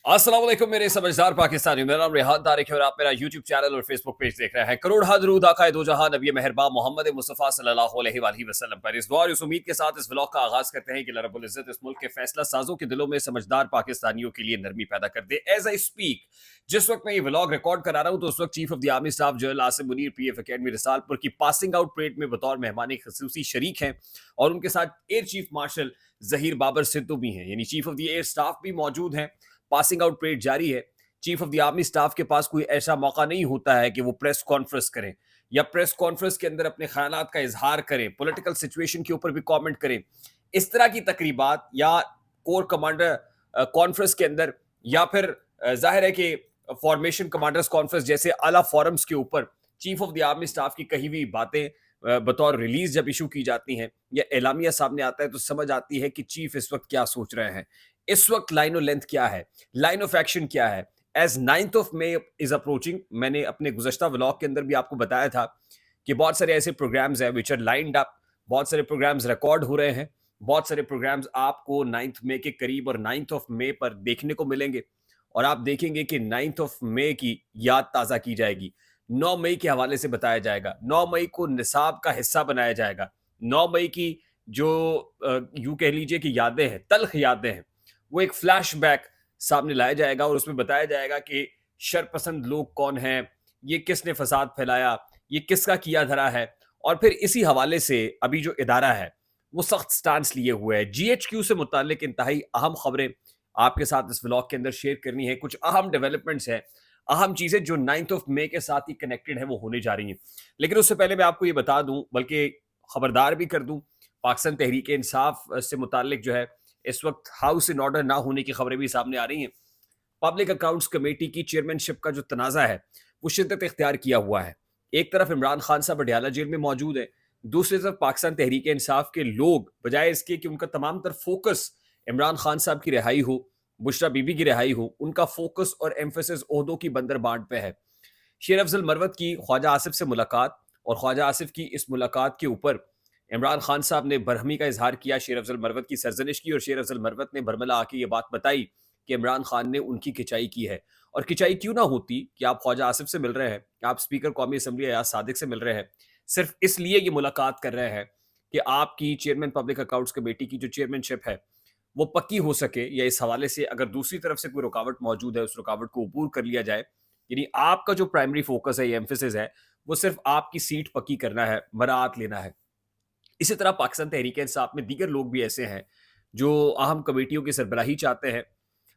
अस्सलाम वालेकुम मेरे समझदार पाकिस्तानी। मेरा नाम रेहान तारिक है और आप मेरा यूट्यूब चैनल और फेसबुक पेज देख रहे हैं। करोड़ हा दरूद आकाए दो जहां नबी मेहरबान मोहम्मद मुस्तफ़ा सल्लल्लाहु अलैहि वालैहि वसल्लम पर। इस दुआ और इस उम्मीद के साथ इस व्लॉग का आगाज करते हैं कि अल्लाह रब्बुल इज्जत इस मुल्क के फैसला साजों के दिलों में समझदार पाकिस्तानियों के लिए नरमी पैदा कर दे। एज आई स्पीक, जिस वक्त मैं ये व्लॉग रिकॉर्ड करा रहा हूँ, तो उस वक्त chief of the army staff general Asim Munir PF academy Risalpur की पासिंग आउट परेड में बतौर मेहमान खसूसी शरीक हैं और उनके साथ air chief marshal Zaheer Babar Sidhu भी हैं, यानी chief of the air staff भी मौजूद हैं। पासिंग आउट परेड जारी है। Chief of the army staff के पास कोई ऐसा मौका नहीं होता है कि वो प्रेस कॉन्फ्रेंस करें या प्रेस कॉन्फ्रेंस के अंदर अपने ख्यालात का इजहार करें, पॉलिटिकल सिचुएशन के ऊपर भी कमेंट करें। इस तरह की तकरीबात या कोर कमांडर कॉन्फ्रेंस के अंदर या फिर जाहिर है कि फॉर्मेशन कमांडर्स कॉन्फ्रेंस जैसे आला फोरम्स के ऊपर chief of the army staff की कही हुई बातें बतौर रिलीज जब इशू की जाती हैं या एलामिया सामने आता है, तो समझ आती है कि चीफ इस वक्त क्या सोच रहे हैं, इस वक्त लाइन ऑफ लेंथ क्या है, लाइन ऑफ एक्शन क्या है। As 9th of May is approaching, मैंने अपने गुज़श्ता व्लॉग के अंदर भी आपको बताया था कि बहुत सारे ऐसे प्रोग्राम्स हैं विच आर लाइंड अप, बहुत सारे प्रोग्राम्स रिकॉर्ड हो रहे हैं, बहुत सारे प्रोग्राम्स आपको 9th मे के करीब और 9th ऑफ मे पर देखने को मिलेंगे। और आप देखेंगे कि 9th ऑफ मे की याद ताज़ा की जाएगी, 9 मई के हवाले से बताया जाएगा, 9 मई को निसाब का हिस्सा बनाया जाएगा। 9 मई की जो यूं कह लीजिए कि यादें हैं, तल्ख यादें हैं, वो एक फ्लैशबैक सामने लाया जाएगा और उसमें बताया जाएगा कि शरपसंद लोग कौन हैं, ये किसने फसाद फैलाया, ये किसका किया धरा है। और फिर इसी हवाले से अभी जो इदारा है वो सख्त स्टांस लिए हुए है। जीएचक्यू से मुतालिक इंतहाई अहम खबरें आपके साथ इस व्लॉग के अंदर शेयर करनी है। कुछ अहम डेवलपमेंट्स हैं, अहम चीजें जो 9th ऑफ मे के साथ ही कनेक्टेड है, वो होने जा रही हैं। लेकिन उससे पहले मैं आपको ये बता दूं, बल्कि खबरदार भी कर दूं, पाकिस्तान तहरीक इंसाफ से मुतालिक जो है इस वक्त हाउस इन ऑर्डर ना होने की खबरें भी सामने आ रही हैं। पब्लिक अकाउंट्स कमेटी की चेयरमैनशिप का जो तनाज़ा है वो शिद्दत इख्तियार किया हुआ है। एक तरफ इमरान खान साहब अडयाला जेल में मौजूद है, दूसरी तरफ पाकिस्तान तहरीक इंसाफ के लोग बजाय इसके कि उनका तमाम तर फोकस इमरान खान साहब की रिहाई हो, बुशरा बीबी की रिहाई हो, उनका फोकस और एम्फेसिस ओहदों की बंदर बांट पे है। शेर अफजल मरवत की ख्वाजा आसिफ से मुलाकात और ख्वाजा आसिफ की इस मुलाकात के ऊपर इमरान खान साहब ने बरहमी का इजहार किया, शेर अफजल मरवत की सरजनिश की और शेर अफजल मरवत ने बरमला आके ये बात बताई कि इमरान खान ने उनकी खिंचाई की है। और खिंचाई क्यों ना होती कि आप ख्वाजा आसिफ से मिल रहे हैं, आप स्पीकर कौमी असम्बली अयाज सादिक से मिल रहे हैं, सिर्फ इसलिए ये मुलाकात कर रहे हैं कि आपकी चेयरमैन पब्लिक अकाउंट्स कमेटी की जो चेयरमैनशिप है वो पक्की हो सके, या इस हवाले से अगर दूसरी तरफ से कोई रुकावट मौजूद है उस रुकावट को अबूर कर लिया जाए। यानी आपका जो प्राइमरी फोकस है, ये एम्फेसिस है, वो सिर्फ आपकी सीट पक्की करना है, बरात लेना है। इसी तरह पाकिस्तान तहरीक इंसाफ में दीगर लोग भी ऐसे हैं जो अहम कमेटियों की सरबराही चाहते हैं।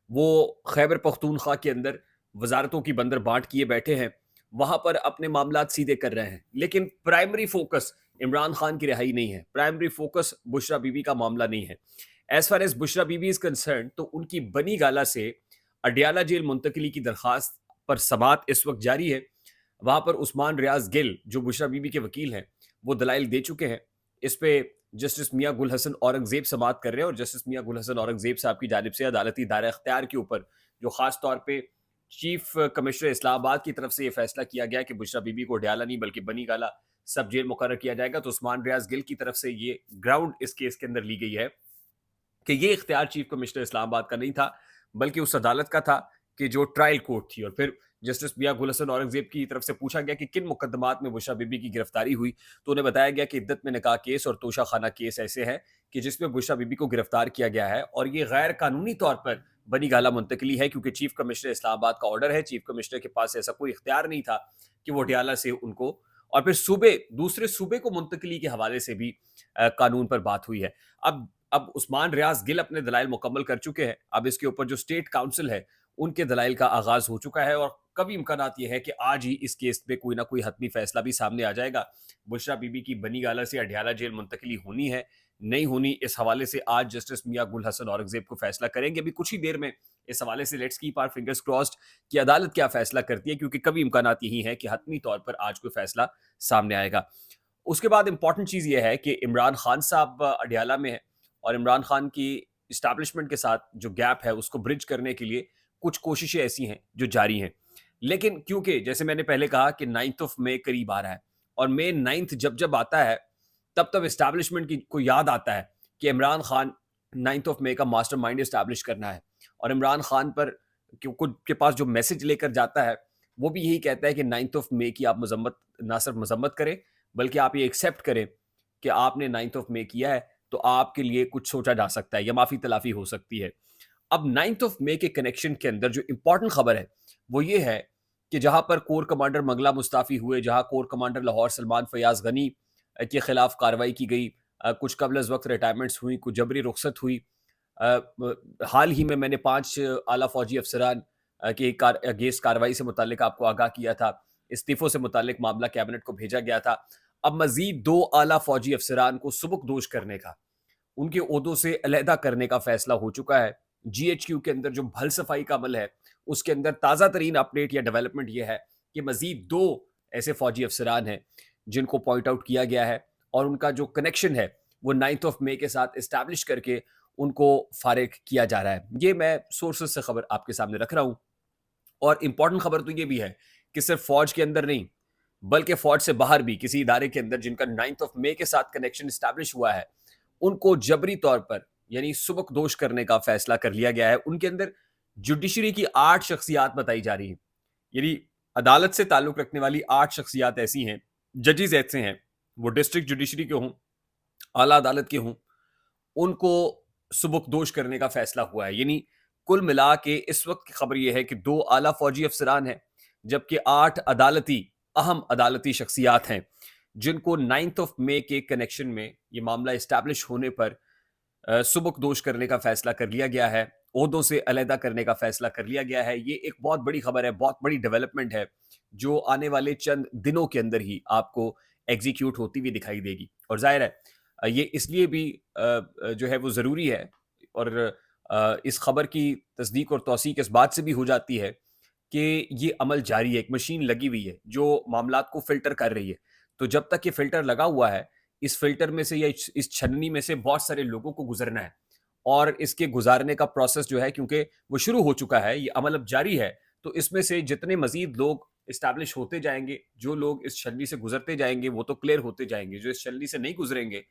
वो खैबर पख्तूनख्वा के अंदर वजारतों की बंदर बांट किए बैठे हैं, वहां पर अपने मामलात सीधे कर रहे हैं, लेकिन प्राइमरी फोकस इमरान खान की रिहाई नहीं है, प्राइमरी फोकस बुशरा बीबी का मामला नहीं है। As far as Bushra Bibi is concern, तो उनकी बनी गाला से अडियाला जेल मुंतकली की दरखास्त पर समात इस वक्त जारी है। वहां पर उस्मान रियाज गिल जो बुशरा बीबी के वकील हैं, वो दलाइल दे चुके हैं। इस पे जस्टिस मियाँ गुल हसन औरंगजेब समात कर रहे हैं और जस्टिस मियाँ गुल हसन औरंगजेब साहब की जानिब से अदालती दायरा अख्तियार के ऊपर जो खास तौर पे चीफ कमिश्नर इस्लामाबाद की तरफ से ये फैसला किया गया कि बुशरा बीबी को अडयाला नहीं बल्कि बनी गाला सब जेल मुकर्रर किया जाएगा, तो उस्मान रियाज गिल की तरफ से ये ग्राउंड इस केस के अंदर ली गई है कि ये इख्तियार चीफ कमिश्नर इस्लामाबाद का नहीं था, बल्कि उस अदालत का था कि जो ट्रायल कोर्ट थी। और फिर जस्टिस मियाँ गुल हसन औरंगजेब की तरफ से पूछा गया कि किन मुकदमात में बुशरा बीबी की गिरफ्तारी हुई, तो उन्हें बताया गया कि इद्दत में निकाह केस और तोशा खाना केस ऐसे हैं कि जिसमें बुशरा बीबी को गिरफ्तार किया गया है और ये गैर कानूनी तौर पर बनी गाला मुंतकली है, क्योंकि चीफ कमिश्नर इस्लामाबाद का ऑर्डर है। चीफ कमिश्नर के पास ऐसा कोई इख्तियार नहीं था कि वो अडयाला से उनको और फिर सूबे दूसरे सूबे को मुंतकली के हवाले से भी कानून पर बात हुई है। अब उस्मान रियाज गिल अपने दलाइल मुकम्मल कर चुके हैं। अब इसके ऊपर जो स्टेट काउंसिल है उनके दलाइल का आगाज हो चुका है और कभी इम्कानात ये है कि आज ही इस केस पे कोई ना कोई हतमी फैसला भी सामने आ जाएगा। बुशरा बीबी की बनी गाला से अडयाला जेल मुंतकली होनी है, नहीं होनी, इस हवाले से आज जस्टिस मियाँ गुल हसन औरंगजेब को फैसला करेंगे। अभी कुछ ही देर में इस हवाले से let's keep our fingers crossed कि अदालत क्या फैसला करती है, क्योंकि कभी इम्कानात यही है कि हतमी तौर पर आज कोई फैसला सामने आएगा। उसके बाद इंपॉर्टेंट चीज़ ये है कि इमरान खान साहब अडयाला में है और इमरान खान की इस्टेब्लिशमेंट के साथ जो गैप है उसको ब्रिज करने के लिए कुछ कोशिशें ऐसी हैं जो जारी हैं। लेकिन क्योंकि जैसे मैंने पहले कहा कि 9th ऑफ मे करीब आ रहा है और मे 9th जब जब आता है तब तब इस्टेब्लिशमेंट की को याद आता है कि इमरान खान 9th ऑफ मे का मास्टरमाइंड इस्टेब्लिश करना है और इमरान खान पर कुछ के पास जो मैसेज लेकर जाता है, वो भी यही कहता है कि 9th ऑफ मई की आप मजम्मत ना सिर्फ मजम्मत करें, बल्कि आप ये एक्सेप्ट करें कि आपने 9th ऑफ मई किया है, तो आपके लिए कुछ सोचा जा सकता है या माफ़ी तलाफ़ी हो सकती है। अब 9th ऑफ मई के कनेक्शन के अंदर जो इम्पोर्टेंट खबर है, वो ये है कि जहाँ पर कोर कमांडर मंगला मुस्ताफ़ी हुए, जहाँ कोर कमांडर लाहौर सलमान फ़याज़ गनी के खिलाफ कार्रवाई की गई, कुछ कबल अज़ वक़्त रिटायरमेंट्स हुई, कुछ जबरी रुखसत हुई। हाल ही में मैंने 5 आला फ़ौजी अफ़सरान के अगेंस्ट कार्रवाई से मुताल्लिक आपको आगाह किया था। इस्तीफ़ों से मुताल्लिक मामला कैबिनेट को भेजा गया था। अब मज़ीद 2 आला फ़ौजी अफ़सरान को सुबुकदोश करने का, उनके ओहदों से अलहदा करने का फ़ैसला हो चुका है। जीएचक्यू के अंदर जो भल सफाई का अमल है, उसके अंदर ताज़ा तरीन अपडेट या डेवलपमेंट ये है कि मज़ीद 2 ऐसे फ़ौजी अफ़सरान हैं, जिनको पॉइंट आउट किया गया है और उनका जो कनेक्शन है, वो 9th ऑफ मई के साथ एस्टैब्लिश करके उनको फ़ारिग किया जा रहा है। ये मैं सोर्सेज़ से खबर आपके सामने रख रहा हूँ। और इम्पोर्टेंट खबर तो ये भी है कि सिर्फ फ़ौज के अंदर नहीं, बल्कि फ़ौज से बाहर भी किसी इदारे के अंदर जिनका 9th ऑफ मई के साथ कनेक्शन एस्टैब्लिश हुआ है, उनको जबरी तौर पर यानी सुबकदोश करने का फ़ैसला कर लिया गया है। उनके अंदर जुडिशरी की 8 शख्सियात बताई जा रही हैं। यानी अदालत से ताल्लुक़ रखने वाली 8 शख्सियात ऐसी हैं, जजेस ऐसे हैं, वो डिस्ट्रिक्ट जुडिशरी के हों, आला अदालत के हों, उनको सुबकदोश करने का फ़ैसला हुआ है। यानी कुल मिला के इस वक़्त की खबर ये है कि 2 आला फ़ौजी अफ़सरान हैं, जबकि 8 अहम अदालती शख्सियात हैं, जिनको 9th ऑफ मई के कनेक्शन में ये मामला एस्टैब्लिश होने पर सुबकदोश करने का फ़ैसला कर लिया गया है, ओहदों से अलहदा करने का फ़ैसला कर लिया गया है। ये एक बहुत बड़ी खबर है, बहुत बड़ी डेवलपमेंट है, जो आने वाले चंद दिनों के अंदर ही आपको एग्ज़ीक्यूट होती हुई दिखाई देगी। और ज़ाहिर है ये इसलिए भी जो है वो ज़रूरी है और इस खबर की तस्दीक और तौसीक इस बात से भी हो जाती है कि ये अमल जारी है, एक मशीन लगी हुई है, जो मामलात को फ़िल्टर कर रही है। तो जब तक ये फ़िल्टर लगा हुआ है, इस फ़िल्टर में से या इस छन्नी में से बहुत सारे लोगों को गुज़रना है और इसके गुज़ारने का प्रोसेस जो है क्योंकि वो शुरू हो चुका है, ये अमल अब जारी है, तो इसमें से जितने मज़ीद लोग एस्टैब्लिश होते जाएँगे, जो लोग इस छलनी से गुज़रते जाएँगे, वो तो क्लियर होते जाएँगे। जो इस छलनी से नहीं गुज़रेंगे,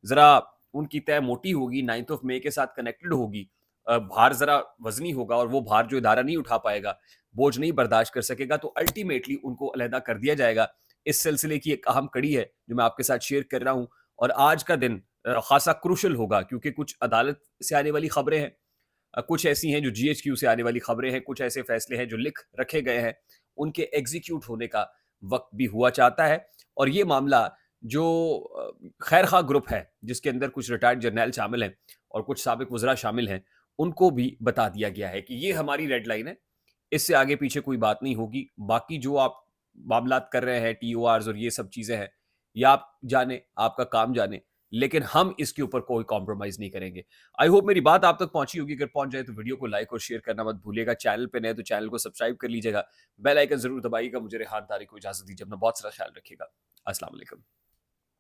ज़रा उनकी तह मोटी होगी, 9th ऑफ मई के साथ कनेक्टेड होगी, भार ज़रा वज़नी होगा और वो भार जो इदारा नहीं उठा पाएगा, बोझ नहीं बर्दाश्त कर सकेगा, तो अल्टीमेटली उनको अलहदा कर दिया जाएगा। इस सिलसिले की एक अहम कड़ी है, जो मैं आपके साथ शेयर कर रहा हूँ और आज का दिन ख़ासा क्रूशियल होगा क्योंकि कुछ अदालत से आने वाली खबरें हैं, कुछ ऐसी हैं जो जीएचक्यू से आने वाली खबरें हैं, कुछ ऐसे फैसले हैं जो लिख रखे गए हैं, उनके एग्ज़ीक्यूट होने का वक़्त भी हुआ चाहता है और ये मामला जो खैर ख़ाह ग्रुप है, जिसके अंदर कुछ रिटायर्ड जर्नैल शामिल हैं और कुछ साबिक वज़रा शामिल हैं, उनको भी बता दिया गया है कि ये हमारी रेड लाइन है, इससे आगे पीछे कोई बात नहीं होगी। बाकी जो आप मामलात कर रहे हैं, टीओआरज़ और ये सब चीज़ें हैं, ये आप जानें, आपका काम जानें, लेकिन हम इसके ऊपर कोई कॉम्प्रोमाइज़ नहीं करेंगे। आई होप मेरी बात आप तक पहुँची होगी, अगर पहुँच जाए तो वीडियो को लाइक और शेयर करना मत भूलिएगा। चैनल पे नए तो चैनल को सब्सक्राइब कर लीजिएगा, बेल आइकन ज़रूर दबाइएगा। मुझे रेहान तारिक को इजाज़त दीजिए, अपना बहुत सारा ख्याल रखिएगा। अस्सलाम वालेकुम।